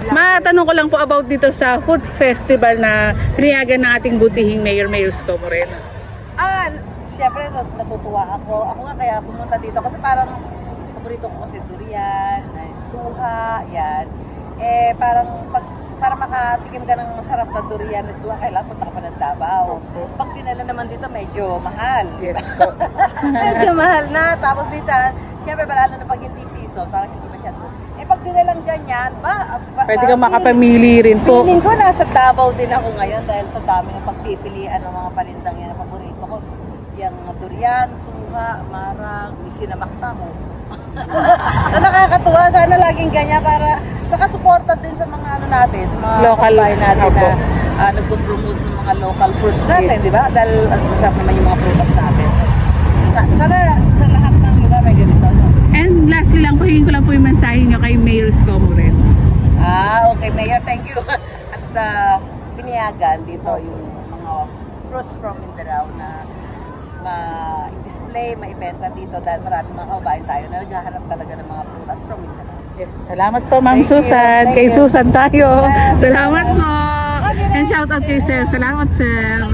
Matanong ko lang po about dito sa food festival na pinayagan ng ating butihing Mayor Isko Moreno. Siyempre natutuwa ako. Ako nga kaya pumunta dito kasi parang paborito ko kasi durian, suha, yan. Parang para makatikim ka ng masarap na durian at suha, kailangan punta ka pa ng Davao. Pag dinala naman dito, medyo mahal. Yes po. Medyo mahal na. Tapos minsan, siyempre lalo na pag hindi season, parang hindi masyado. Pag dinalang ganyan, pwede kang makapamili rin po. Feeling ko nasa Davao din ako ngayon dahil sa dami ng pagpipilian ng mga palindang yan na paborito ko. Yung durian, suha, marang, isinamakta mo. Nakakatuwa, sana laging ganyan para saka supported din sa mga ano natin, sa mga local natin na nagpo-promote ng mga local fruits natin, di ba? Dahil masarap naman yung mga prutas natin. Sana sa lahat ng lugar may ganito, no? And lastly lang po, hingin ko lang po yung mensahe nyo kay Mayor Isko Moreno. Okay, Mayor, thank you. At pinayagan dito yung mga fruits from Mindanao na ma-display, ma-ibenta dito dahil maraming mga kababayan tayo na naghahanap talaga ng mga prutas from Mindanao. Yes, salamat po Ma'am Susan. Kay Susan tayo. Salamat po. And shout out kay Sir. Salamat Sir.